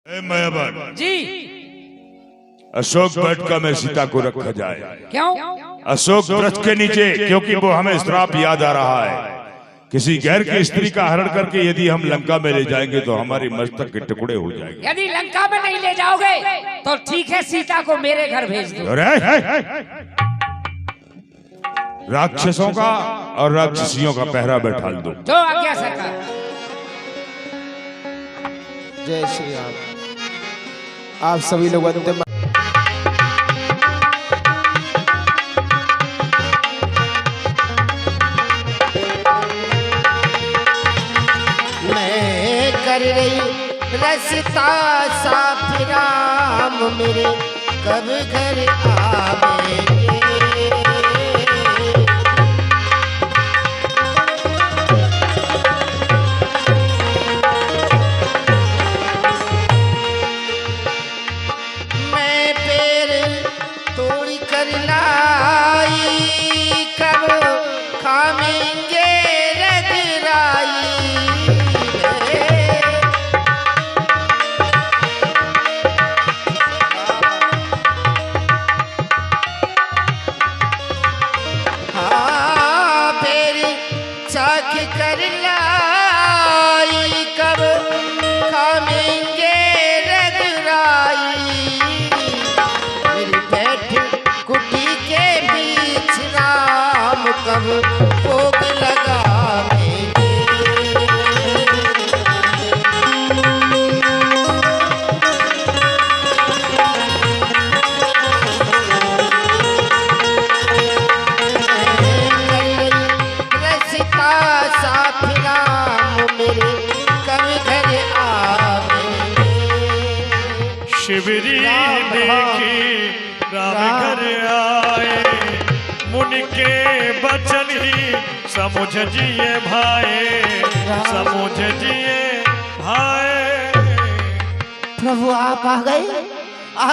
जी अशोक वाटिका में सीता को रखा जाए। क्यों? अशोक वृक्ष के नीचे, क्योंकि वो हमें श्राप याद आ रहा है। किसी गैर की स्त्री का हरण करके यदि हम लंका में ले जाएंगे तो हमारी मस्तक के टुकड़े हो जाएंगे। यदि लंका में नहीं ले जाओगे तो ठीक है, सीता को मेरे घर भेज दो। राक्षसों का और राक्षसियों का पहरा बैठा दो। जो आज्ञा सरकार। जय श्री राम। आप सभी लोग मैं कर रही रसता साथ राम मेरे कब घर आवेंगे। मैं पैर तोड़ कर लाई कब खामेंगे रगराई। हाँ पैर चाख कर लाई कब खामेंगे रगराई। मेरी बैठ कुटी के बीच राम कब भोग लगावेंगे। रसिता साथ राम मेरे कब घर आवेंगे। शिवरी देखी राम घर आए, मुनि के बचन ही समुझ जिए भाई, समुझ जिए भाई। प्रभु आप आ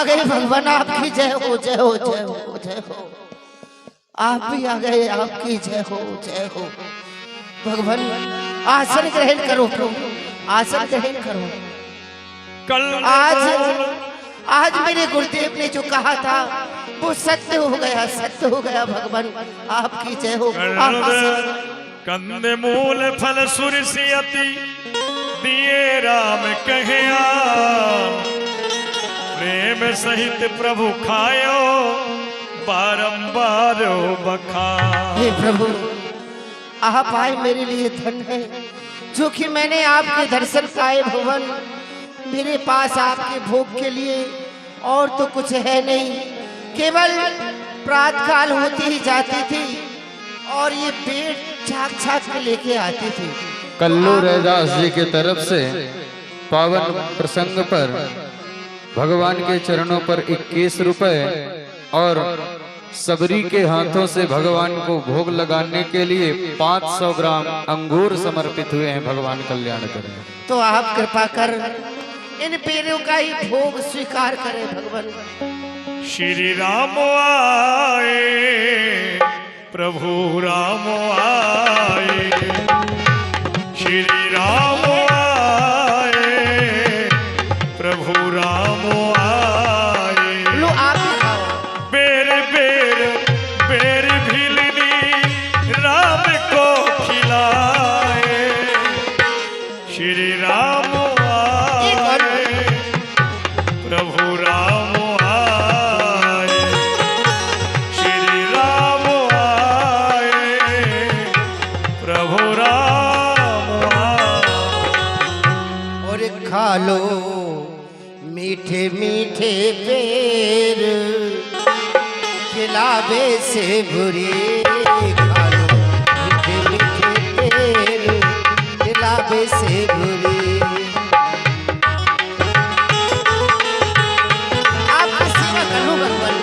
गए भगवान, आपकी जय हो जय हो जय हो जय हो। आप भी आ गए, आपकी जय हो भगवान। आसन ग्रहण करो प्रभु, आसन ग्रहण करो। कल आज मेरे गुरुदेव ने जो कहा था वो सत्य हो गया भगवान। आपकी जय हो। कंद मूल फल सुरसियति दिए राम कहया, प्रेम सहित प्रभु खायो बारंबार बखान। हे प्रभु आप आए मेरे लिए धन है, जो कि मैंने आपके दर्शन पाए भगवान। मेरे पास आपके भोग के लिए और तो कुछ है नहीं, केवल प्रातः काल होती ही जाती थी और ये पेट छाक के लेके आती थी। कल्लू रैदास जी के तरफ से पावन प्रसंग पर भगवान के चरणों पर 21 रुपए और सबरी के हाथों से भगवान को भोग लगाने के लिए 500 ग्राम अंगूर समर्पित हुए हैं। भगवान कल्याण करें। तो आप कृपा कर इन पेड़ों का ही भोग स्वीकार करें भगवान। श्री राम आए, प्रभु राम आए, श्री राम आए, प्रभु राम आए। लो आप खाओ। बेर बेर बेर भिलनी राम को खिलाए, श्री राम आए, प्रभु राम आए, श्री राम आए, प्रभु राम आए। और खा लो मीठे मीठे पेड़ खिलावे से बुरी। खा लो मीठे मीठे पेड़ खिलावे से बुरी। आपकी सेवा करूं भगवान।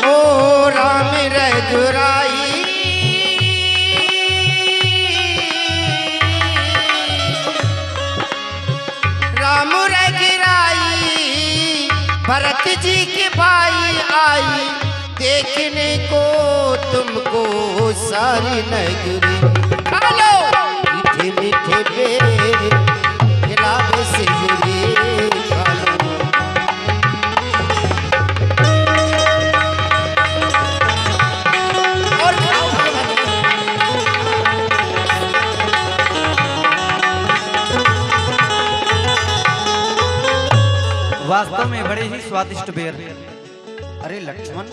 ओ राम रघुराई राम रघुराई, भरत जी के भाई आई देखने को तुमको सारी नगरी। खा लो वास्तव में बड़े ही स्वादिष्ट बेर। अरे लक्ष्मण,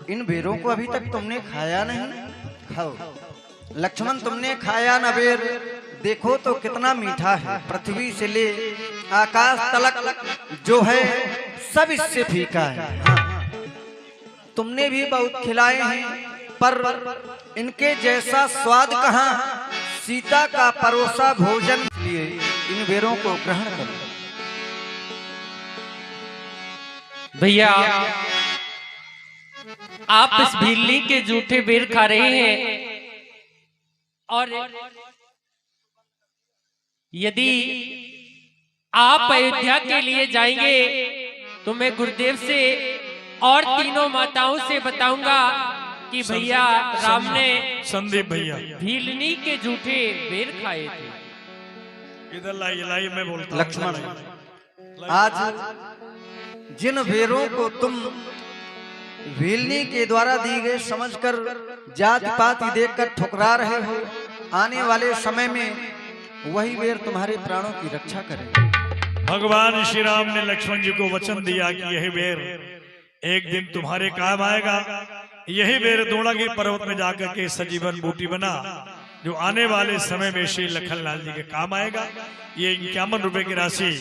इन बेरों को अभी तक तुमने खाया नहीं? खाओ लक्ष्मण, तुमने खाया ना बेर? देखो तो कितना मीठा है। पृथ्वी से ले आकाश तलक जो है सब इससे फीका है। हाँ, तुमने भी बहुत खिलाए हैं, पर इनके जैसा स्वाद कहाँ। सीता का परोसा भोजन, इसलिए इन बेरों को ग्रहण करो। भैया, आप इस भीलनी के जूठे बेर खा रहे हैं, और यदि आप अयोध्या के लिए जाएंगे तो मैं गुरुदेव से और तीनों माताओं से बताऊंगा कि भैया राम ने संदीप भैया भीलनी के जूठे बेर खाए थे। इधर लाइए मैं बोलता हूं। लक्ष्मण, आज जिन बेरों को तुम भीलनी के द्वारा दी गए समझकर जाति पाति देखकर ठुकरा रहे हो, आने वाले समय में वही बेर तुम्हारे प्राणों की रक्षा करे। भगवान श्री राम ने लक्ष्मण जी को वचन दिया कि यही बेर एक दिन तुम्हारे काम आएगा। यही बेर द्रोणागिरी पर्वत में जाकर के सजीवन बूटी बना, जो आने वाले समय में श्री लखनलाल जी के काम आएगा। ये 51 रुपए की राशि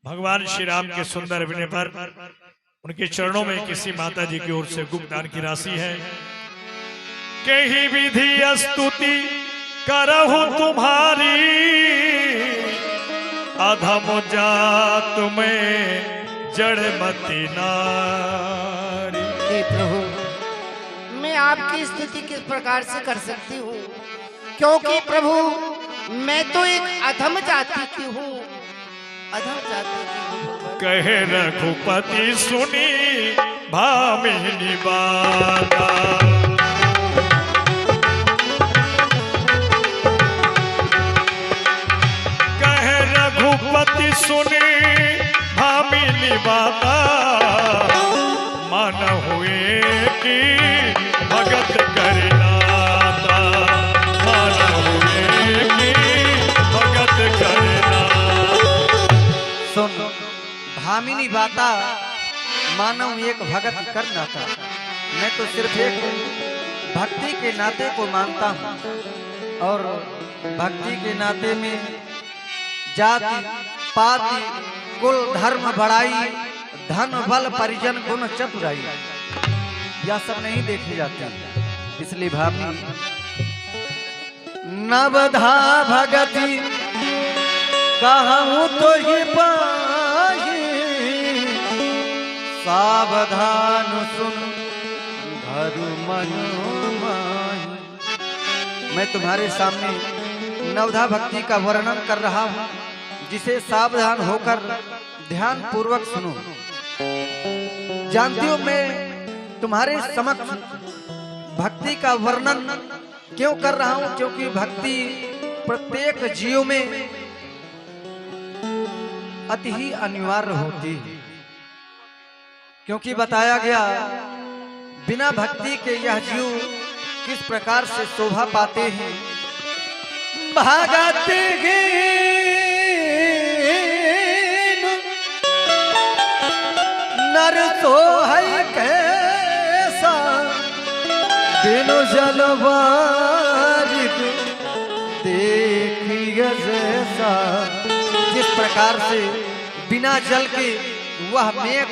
भगवान श्री राम के सुंदर अभिनय पर उनके चरणों में किसी माता जी की ओर से गुप्त दान की राशि है। कही विधि स्तुति करहु तुम्हारी, अधम जात में जड़मती नारी। हे प्रभु, मैं आपकी स्तुति किस प्रकार से कर सकती हूँ, क्योंकि प्रभु मैं तो एक अधम जाति की हूँ, अधम जाति की हूँ। कहे रघुपति सुनी भामिनी बाता, कहे रघुपति सुनी भामिनी बाता, मन हुए कि भगत करनाता, मन हुए कि भगत करना। सुन भामिनी बाता, मानव एक भगत करना था। मैं तो सिर्फ एक भक्ति के नाते को मानता हूँ, और भक्ति के नाते में जाति पाति कुल धर्म बड़ाई धन बल परिजन गुण चतुराई यह सब नहीं देखे जाते। इसलिए भामिनी नवधा भगति कहूँ तो ही पाही, सावधान सुन धरु मनु माही। मैं तुम्हारे सामने नवधा भक्ति का वर्णन कर रहा हूँ, जिसे सावधान होकर ध्यान पूर्वक सुनो। जानती हो मैं तुम्हारे समक्ष भक्ति का वर्णन क्यों कर रहा हूँ, क्योंकि भक्ति प्रत्येक जीव में अति ही अनिवार्य होती है। क्योंकि बताया गया बिना भक्ति के यह जीव किस प्रकार से शोभा पाते हैं। भगत नर तो है कैसा, बिनु जलवारित देखिए जैसा। जिस प्रकार से बिना जल के वह मेघ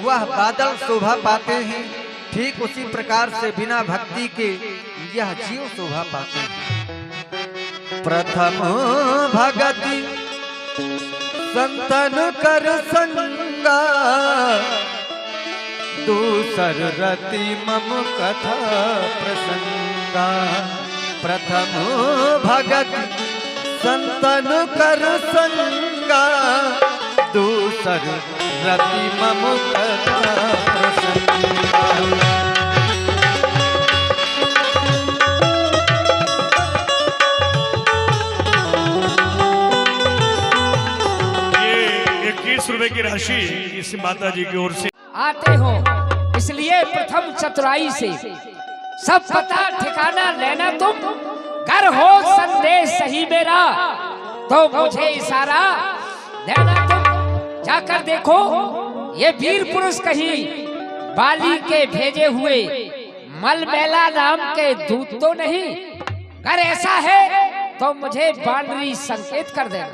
वह बादल शोभा पाते हैं, ठीक उसी प्रकार से बिना भक्ति के यह जीव शोभा पाते हैं। प्रथम भगति संतन कर संगा, दूसर रति मम कथा प्रसंगा। प्रथम भगति संतन कर संगा, दूसर रति मम कथा प्रसंगा। ये 21 रुपए की राशि इस माता जी की ओर से आते हो, इसलिए प्रथम चतुराई से सब पता ठिकाना लेना तुम। कर हो संदेश सही मेरा तो मुझे इशारा देना तुम। जाकर देखो ये वीर पुरुष कहीं बाली के भेजे हुए मलमेला नाम के दूत तो नहीं। अगर ऐसा है तो मुझे बानरी संकेत कर देना।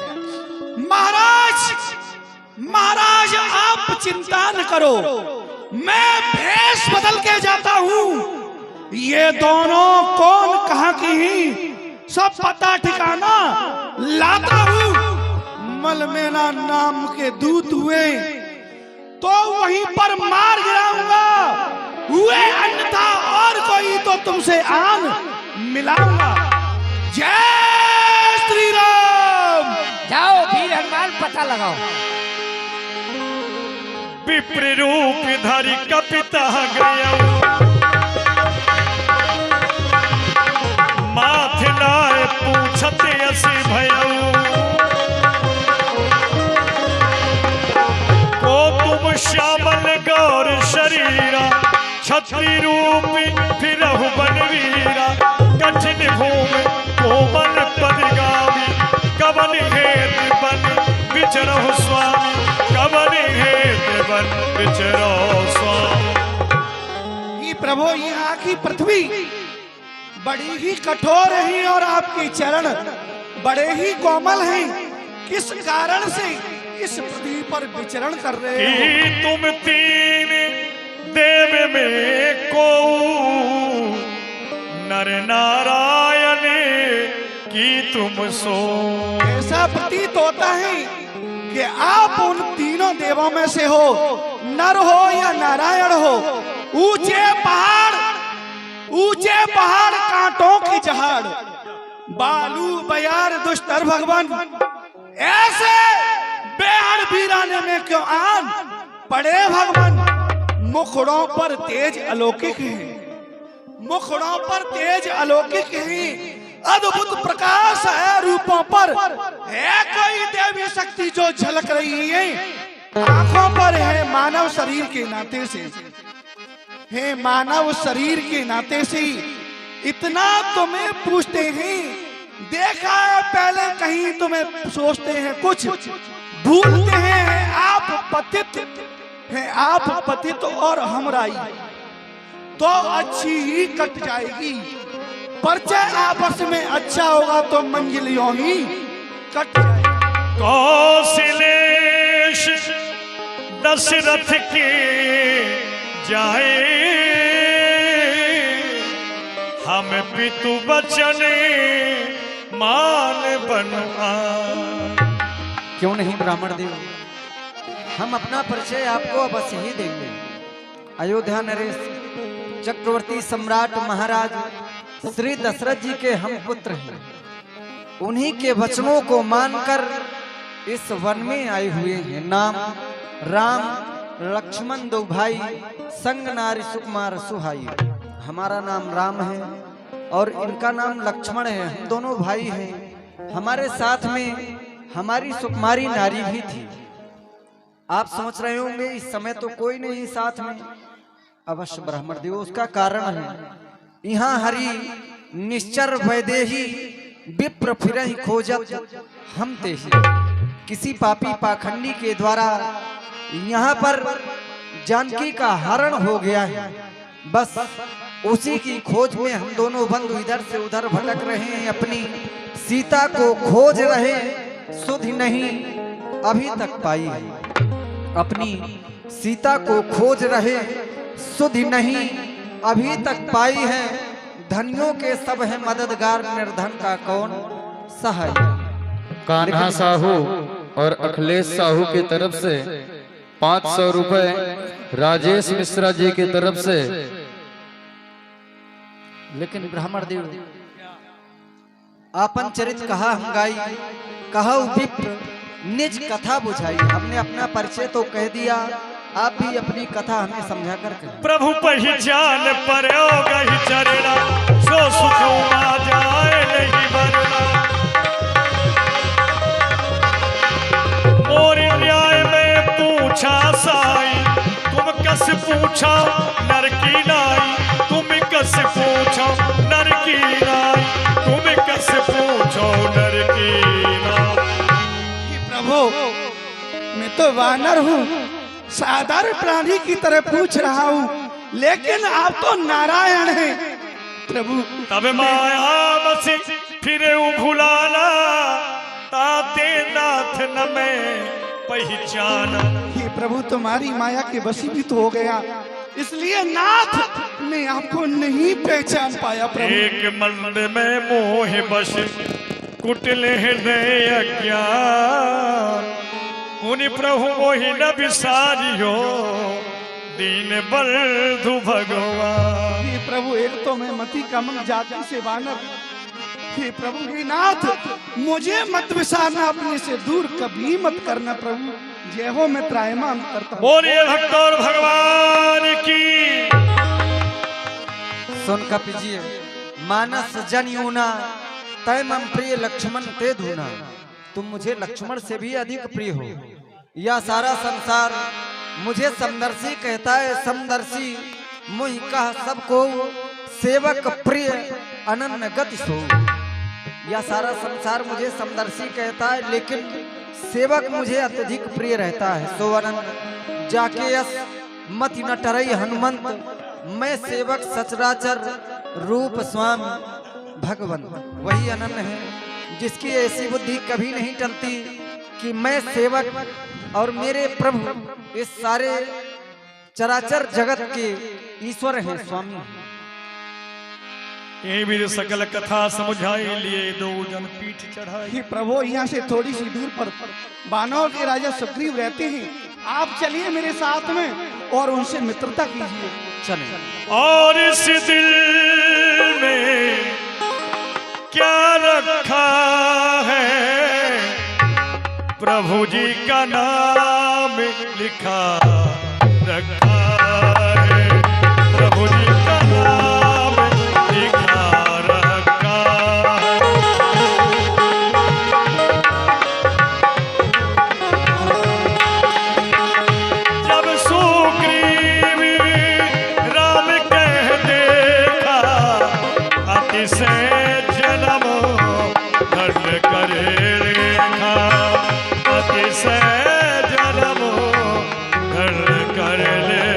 महाराज आप चिंता न करो, मैं भेष बदल के जाता हूँ। ये दोनों कौन कहाँ की ही सब पता ठिकाना लाता हूँ। मलमेला नाम के दूत हुए तो वहीं पर मार गिराऊंगा, हुए अन्यथा और कोई तो तुमसे आन मिलाऊंगा। जय श्री राम। जाओ वीर हनुमान पता लगाओ। विप्र रूप धारी कपिता गया माथ नाय पूछते असी भयऊ को तुम श्यामल गौर शरीरा छत्री रूपी फिरहु बनवीरा कठिन भूमि कोमल पदगामी कवन हेत बन विचरहु स्वामी कवन हेत बन विचरहु स्वामी। ये प्रभु यहाँ की पृथ्वी बड़ी ही कठोर है और आपके चरण बड़े ही कोमल हैं। किस कारण से इस पृथ्वी पर विचरण कर रहे हो? कि तुम तीन देव में को नर नारायण की तुम सो। ऐसा प्रतीत होता है कि आप उन तीनों देवों में से हो, नर हो या नारायण हो। ऊंचे पहाड़ कांटों की जहाड़, बालू बयार दुष्टर भगवान, ऐसे बेहद वीराने में क्यों आन पड़े भगवान। मुखड़ों पर तेज अलौकिक है, मुखड़ों पर तेज अलौकिक है, अद्भुत प्रकाश है रूपों पर। है कोई देवी शक्ति जो झलक रही है आंखों पर है मानव शरीर के नाते से, है मानव शरीर के नाते से। इतना तुम्हें पूछते हैं, देखा है पहले कहीं तुम्हें सोचते हैं कुछ भूलते हैं। आप पतित और हमराई तो अच्छी ही कट जाएगी। परिचय आपस में अच्छा होगा तो मंजिल यूं ही कट जाएगी। कौशलेश दशरथ के जाए हम पितु बचन मान बन आए। क्यों नहीं ब्राह्मण देव, हम अपना परिचय आपको अवश्य ही देंगे। अयोध्या नरेश चक्रवर्ती सम्राट महाराज श्री दशरथ जी के हम पुत्र हैं। उन्हीं के वचनों को मानकर इस वन में आए हुए हैं। नाम राम लक्ष्मण दो भाई संग नारी सुकुमार सुहाई। हमारा नाम राम है और इनका नाम लक्ष्मण है। हम दोनों भाई हैं। हमारे साथ में हमारी सुकुमारी नारी भी थी। आप सोच रहे होंगे इस समय तो कोई नहीं साथ में। अवश्य ब्राह्मण देव, उसका कारण है यहाँ हरि निश्चर वैदेही विप्र फिरहि खोजत हम तेहि। किसी पापी पाखंडी के द्वारा यहाँ पर जानकी का हरण हो गया है। बस उसी की खोज में हम दोनों बंधु इधर से उधर भटक रहे हैं। अपनी सीता को खोज रहे, सुध नहीं अभी तक पाई है। अपनी सीता को खोज रहे, सुध नहीं अभी तक पाई है। धनियों के सब है मददगार, निर्धन का कौन सहाय। कान्हा साहू और अखिलेश साहू की तरफ से 500 रुपए, राजेश मिश्रा जी की तरफ से। लेकिन ब्राह्मण देव, आपन चरित कहा हम गाई, कहा विप्र निज कथा बुझाई। हमने अपना परिचय तो कह दिया, आप भी अपनी कथा हमें समझा कर कहें। प्रभु पहचान पर गही चरना सो सुख उमा जाए नहीं बरना। मोर न्याय में पूछा साई तुम कस पूछा नर की नाई। तुम कस पूछो नर की नाई, तुम कस पूछो नर की नाई। प्रभु मैं तो वानर हूँ, साधारण प्राणी की तरह पूछ रहा हूँ, लेकिन आप तो नारायण हैं प्रभु। तब माया बसी फिरे भुलाना, ताते नाथ न मैं पहचाना। हे प्रभु, तुम्हारी माया के वशीभूत हो गया, इसलिए नाथ मैं आपको नहीं पहचान पाया प्रभु। एक मंद में मोह बस कुटिल हृदय अज्ञान, उनि प्रभु मोहि न विसारियो, दीन बंधु भगवान। हे प्रभु, एक तो मैं मति कमल जाति से वानर, हे प्रभु हे नाथ, मुझे मत विसारना, अपने से दूर कभी मत करना प्रभु। जय हो, मैं त्रायमान करता हूँ। बोलिए भक्त और भगवान की। सुन कपिजिए, मानस जन यूना, तय मम प्रिय लक्ष्मण ते धूना। तुम मुझे लक्ष्मण से भी अधिक प्रिय हो। यह सारा संसार मुझे समदर्शी कहता है, समदर्शी मुहि कह सबको, सेवक प्रिय अनन्य गति सो। यह सारा संसार मुझे समदर्शी कहता है, लेकिन सेवक मुझे अत्यधिक प्रिय रहता है। सो अनन्य जाके यस मति न टरई हनुमंत, मैं सेवक सचराचर रूप स्वामी भगवंत। वही अनन्य है जिसकी ऐसी बुद्धि कभी नहीं टलती कि मैं सेवक और मेरे प्रभु इस सारे चराचर जगत के ईश्वर हैं, स्वामी हैं। यही मेरे सकल कथा समझाई, लिए दो जन पीठ चढ़ाई। हे प्रभु, यहाँ से थोड़ी सी दूर पर बानरों के राजा सुग्रीव रहते हैं, आप चलिए मेरे साथ में और उनसे मित्रता कीजिए। चलें। और इस दिल में क्या रखा है, प्रभु जी का नाम लिखा रखा है, प्रभु जी का नाम लिखा रखा है। जब सुग्रीव राम कह देखा, अतिशय जन्म धन्य करे रेखा, अतिशय जन्म धन्य करे ले।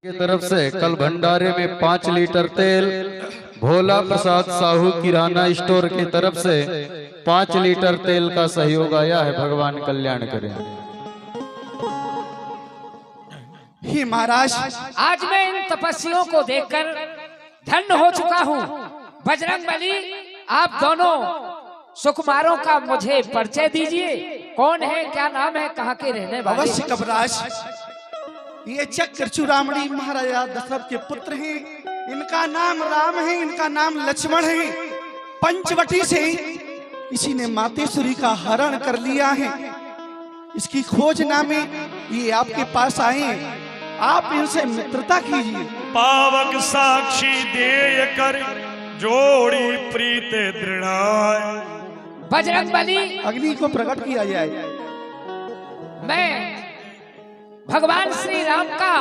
की तरफ से कल भंडारे में 5 लीटर तेल, भोला प्रसाद साहू किराना स्टोर की तरफ से 5 लीटर तेल का सहयोग आया है। भगवान कल्याण करें। हे महाराज, आज मैं इन तपस्वियों को देखकर धन्य हो चुका हूँ। बजरंगबली, आप दोनों सुकुमारों का मुझे परिचय दीजिए। कौन है, क्या नाम है, कहाँ के रहने वाले? अवश्य कबराज, ये चक्र चूड़ामणि महाराजा दशरथ के पुत्र हैं। इनका नाम राम है, इनका नाम लक्ष्मण है। पंचवटी से किसी ने मातेश्वरी का हरण कर लिया है, इसकी खोज नामे ये आपके पास आए हैं। आप इनसे मित्रता कीजिए। पावक साक्षी देय कर, जोड़ी प्रीत दृढ़ाय। बजरंगबली, अग्नि को प्रकट किया जाए। मैं भगवान श्री राम का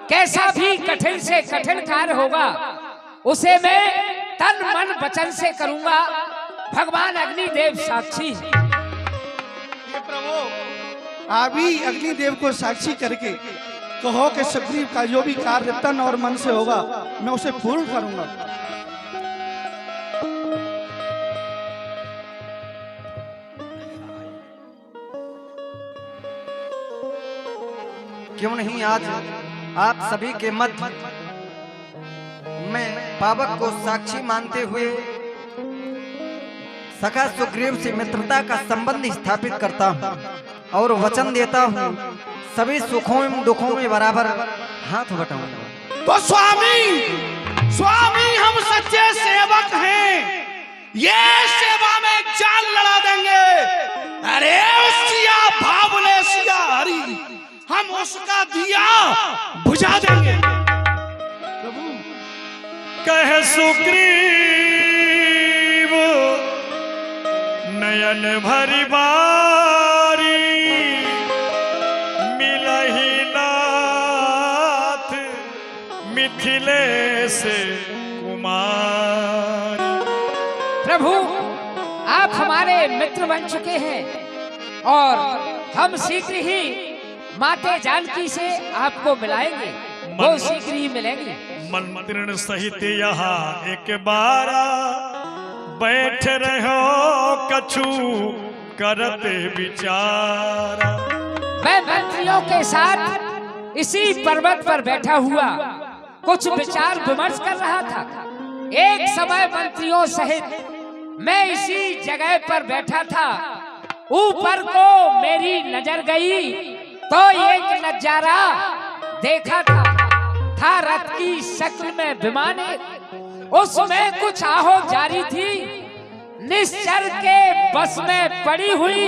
कैसा भी कठिन से कठिन कार्य होगा, उसे मैं तन मन वचन से करूंगा। भगवान अग्निदेव साक्षी। हे प्रभु, आप ही अग्निदेव को साक्षी करके कहो कि सुग्रीव का जो भी कार्य तन और मन से होगा, मैं उसे पूर्ण करूंगा। क्यों नहीं आज आप सभी के मध्य मैं पावक को साक्षी मानते हुए सखा सुग्रीव से मित्रता का संबंध स्थापित करता हूँ और वचन देता हूँ सभी सुखों एवं दुखों में बराबर हाथ बटाऊंगा। तो स्वामी, स्वामी हम सच्चे सेवक हैं, ये सेवा में जान लड़ा देंगे। अरे सिया भावले सिया हरी, हम उसका दिया बुझा देंगे। प्रभु, कह सुग्रीव नयन भरी बारी, मिलहि नाथ मिथिलेश कुमार। प्रभु, आप हमारे मित्र बन चुके हैं, और हम शीघ्र ही माते जानकी से आपको मिलाएंगे, वो शीघ्र ही मिलेंगे। मंत्रण सहित यहाँ एक बार बैठ रहो कछु करते विचार। मैं मंत्रियों के साथ इसी पर्वत पर बैठा हुआ कुछ विचार विमर्श कर रहा था। एक समय मंत्रियों सहित मैं इसी जगह पर बैठा था, ऊपर को मेरी नजर गई तो एक नजारा देखा था रथ की शक्ल में विमान, उसमें कुछ आहो जारी थी, निश्चर के बस में पड़ी हुई,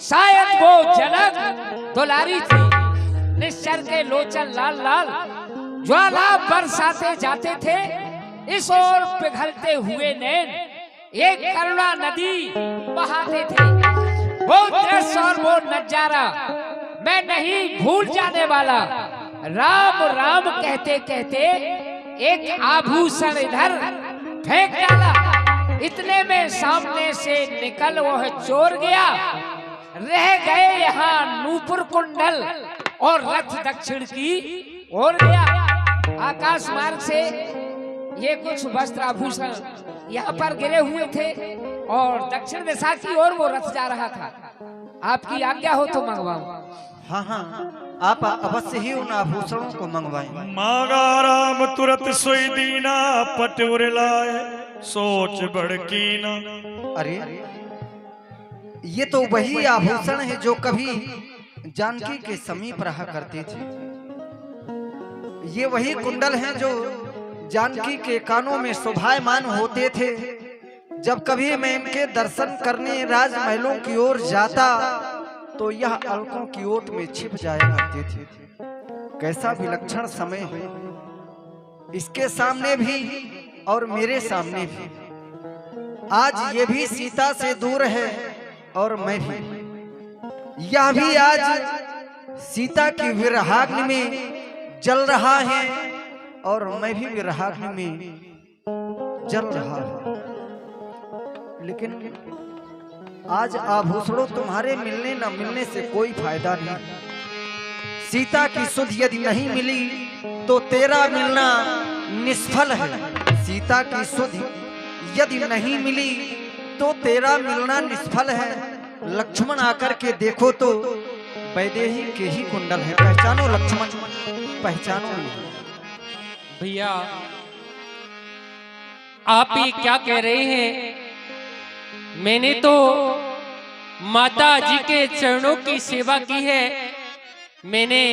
शायद वो जनक दुलारी थी। निश्चर के लोचन लाल लाल ज्वाला बरसाते जाते थे, इस ओर पिघलते हुए नैन एक करुणा नदी बहाते थे। वो दृश्य और वो नजारा मैं नहीं भूल जाने वाला। राम राम कहते कहते एक आभूषण इधर फेंक डाला, इतने में सामने से निकल वह चोर गया। रह गए यहाँ नूपुर कुंडल और रथ दक्षिण की ओर गया। आकाश मार्ग से ये कुछ वस्त्र आभूषण यहाँ पर गिरे हुए थे और दक्षिण दिशा की ओर वो रथ जा रहा था। आपकी आज्ञा हो तो मंगवाऊं। हाँ हाँ, आप अवश्य ही उन आभूषणों को मंगवाएं। मांगा राम तुरंत सोई दीना, पटुर लाए सोच बड़कीना। अरे ये तो वही आभूषण है जो कभी जानकी के समीप रहा करते थे। ये वही कुंडल हैं जो जानकी के कानों में शोभायमान होते थे। जब कभी मैं इनके दर्शन करने राजमहलों की ओर जाता तो यह अलकों की ओट में छिप जाया करते थे। कैसा विलक्षण समय है, इसके सामने भी और मेरे सामने भी। आज ये भी सीता से दूर है और मैं भी। यह भी आज सीता की विरहाग्नि में जल रहा है और मैं भी विरहाग्नि में जल रहा हूं। लेकिन आज आभूषणों तुम्हारे मिलने न मिलने से कोई फायदा नहीं। सीता की सुध यदि नहीं मिली तो तेरा मिलना निष्फल है। सीता की सुध यदि नहीं मिली तो तेरा मिलना निष्फल है। लक्ष्मण आकर के देखो तो वैदेही के ही कुंडल है। पहचानो लक्ष्मण, पहचानो। भैया आप ये क्या कह रहे हैं? मैंने तो माता जी के चरणों की सेवा की है। मैंने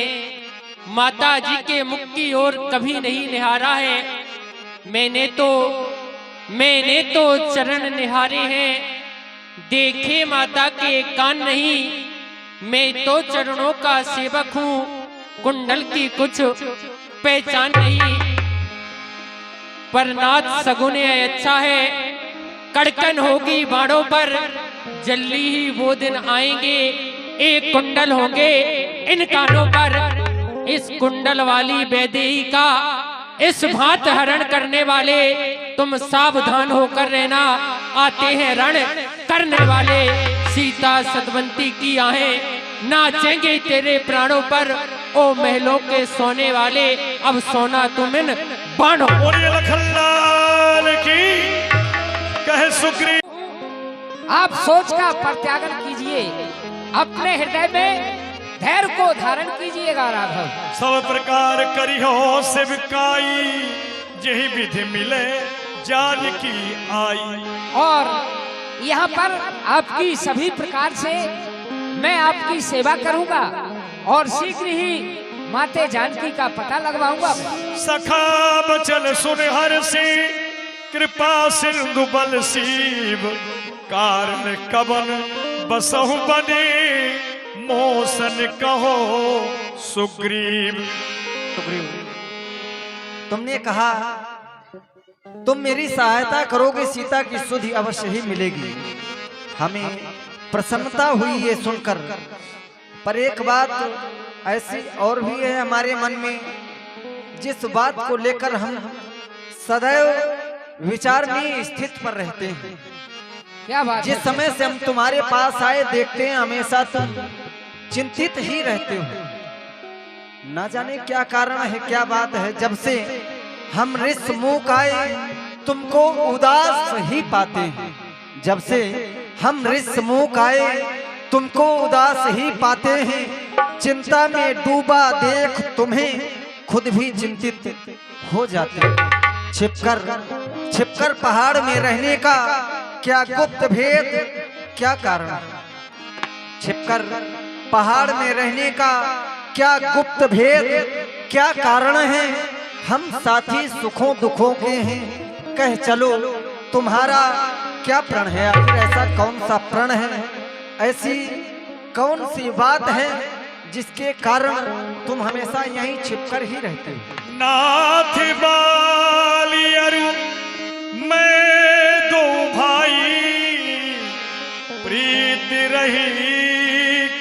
माता जी के मुख की ओर कभी नहीं निहारा है। मैंने तो चरण निहारे हैं, देखे माता के कान नहीं। मैं तो चरणों का सेवक हूँ, कुंडल की कुछ पहचान नहीं। पर नाथ सगुन अच्छा है, कड़कन होगी बाणों पर, जल्दी ही वो दिन आएंगे। एक कुंडल होंगे इन कानों पर। इस कुंडल वाली वैदेही का इस भांत हरण करने वाले तुम सावधान होकर रहना। आते हैं रण करने वाले, सीता सतवंती की आहें नाचेंगे तेरे प्राणों पर। ओ महलों के सोने वाले, अब सोना तुम इन बाणों। लखनलाल की कहे सुग्रीव। आप सोच का परित्यागन कीजिए, अपने हृदय में धैर्य को धारण कीजिएगा राघव। सब प्रकार करियो सेवकाई, यही विधि मिले जानकी आई। और यहाँ पर आपकी सभी प्रकार से मैं आपकी सेवा करूंगा और शीघ्र ही माते जानकी का पता लगवाऊंगा। सखा बचन सुन हर्षि, कृपा सिंधु बल शिव। कारण कवन बसहु बने, मोसन कहो सुग्रीव। तुमने कहा तुम मेरी सहायता करोगे, सीता की सुधि अवश्य ही मिलेगी। हमें प्रसन्नता हुई ये सुनकर। पर एक बात ऐसी और भी है हमारे मन में, जिस बात को लेकर हम सदैव विचार में स्थित पर रहते हैं। क्या बात जिस है? समय से हम तुम्हारे पास आए देखते हैं हमेशा तुम चिंतित ही रहते हो। ना जाने क्या कारण है, क्या बात है। जब से हम ऋषमुख आए तुमको उदास ही पाते हैं। जब से हम ऋषमुख आए तुमको उदास ही पाते हैं। चिंता में डूबा देख तुम्हें खुद भी चिंतित हो जाते हैं। छिपकर पहाड़ में रहने का क्या गुप्त भेद, क्या कारण है? छिपकर पहाड़ में रहने का क्या गुप्त भेद, क्या कारण है? हम साथी सुखों दुखों के हैं, कह चलो तुम्हारा क्या प्रण है? आखिर ऐसा कौन सा प्रण है, ऐसी कौन सी बात है जिसके कारण तुम हमेशा यहीं छिपकर ही रहते हो? नाथ बालियरु मैं दो भाई, प्रीत रही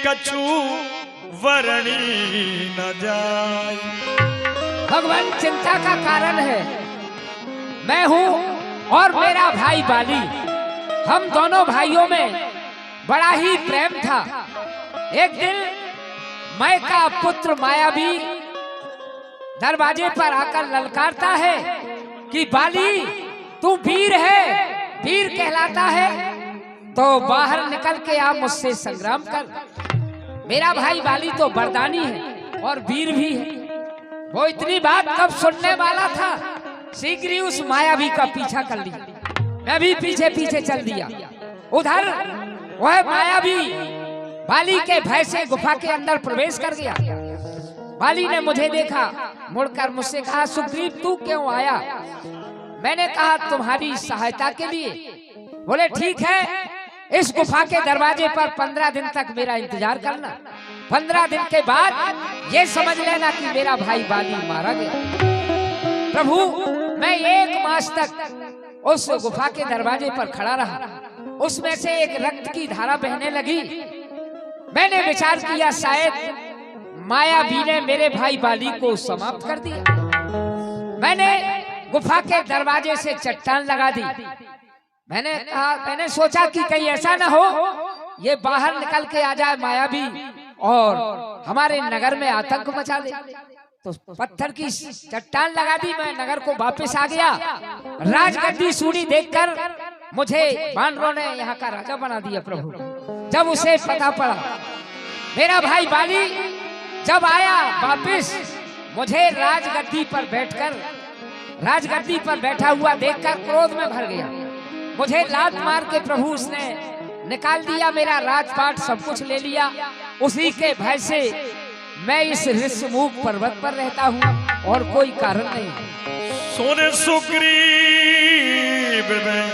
कछु वरणी न जाए। भगवान चिंता का कारण है। मैं हूँ और मेरा भाई बाली, हम दोनों भाइयों में बड़ा ही प्रेम था। एक दिन मैं का पुत्र मायावी दरवाजे पर आकर ललकारता है कि बाली तू वीर है, वीर कहलाता है तो बाहर निकल के आप मुझसे संग्राम कर। मेरा भाई बाली तो बरदानी है और वीर भी है। वो इतनी बात कब सुनने वाला था, शीघ्र ही उस मायावी का पीछा कर लिया। मैं भी पीछे पीछे चल दिया। उधर वह मायावी बाली के भय से गुफा के अंदर प्रवेश कर गया। बाली ने मुझे देखा, मुड़कर मुझसे कहा, सुग्रीव तू क्यों आया? मैंने कहा तुम्हारी सहायता के लिए। बोले ठीक है, इस गुफा के दरवाजे पर 15 दिन तक मेरा इंतजार करना। 15 दिन के बाद ये समझ लेना कि मेरा भाई बाली मारा गया। प्रभु मैं 1 मास तक उस गुफा के दरवाजे पर खड़ा रहा। उसमें से एक रक्त की धारा बहने लगी। मैंने विचार किया शायद मायावी ने मेरे भाई बाली को समाप्त कर दिया। मैंने गुफा के दरवाजे से चट्टान लगा दी। मैंने सोचा कि कहीं ऐसा ना हो ये बाहर निकल के आ जाए मायावी और हमारे नगर में आतंक मचा दे। तो पत्थर की चट्टान लगा दी। मैं नगर को वापस आ गया। राजगद्दी सूढ़ी देखकर मुझे वानरों ने यहाँ का राजा बना दिया। प्रभु जब उसे पता पड़ा मेरा भाई बाली जब आया वापस, मुझे राजगद्दी पर बैठा हुआ देखकर क्रोध में भर गया। मुझे लात मार के प्रभु उसने निकाल दिया। मेरा राजपाट सब कुछ ले लिया। उसी के भय से मैं इस ऋषमुख पर्वत पर रहता हूँ और कोई कारण नहीं। सोने सुग्रीव में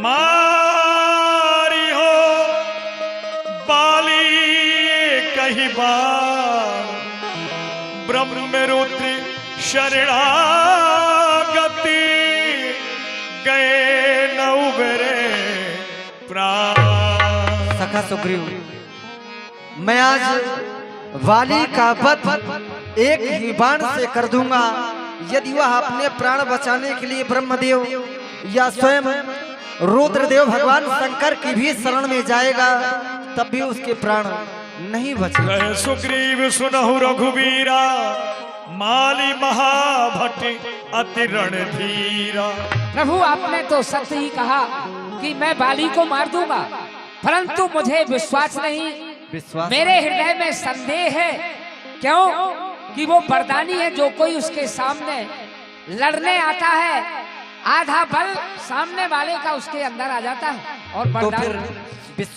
मारी हो बाली कही बार, ब्रह्म रुद्र शरणागति गए न उबरे प्राण। सखा सुग्रीव, मैं आज वाली का वध एक ही बाण से कर दूंगा। यदि वह अपने प्राण बचाने के लिए ब्रह्मदेव या स्वयं रुद्रदेव भगवान शंकर की भी शरण में जाएगा तब भी उसके प्राण नहीं बचेंगे। सुग्रीव सुनहु रघुवीरा, माली महाभट अति रणधीरा। प्रभु आपने तो सत्य ही कहा कि मैं बाली को मार दूंगा, परंतु मुझे विश्वास नहीं। मेरे हृदय में संदेह है। क्यों? कि वो वरदानी है। जो कोई उसके सामने लड़ने आता है आधा बल सामने वाले का उसके अंदर आ जाता है और तो वरदान फिर विश्वास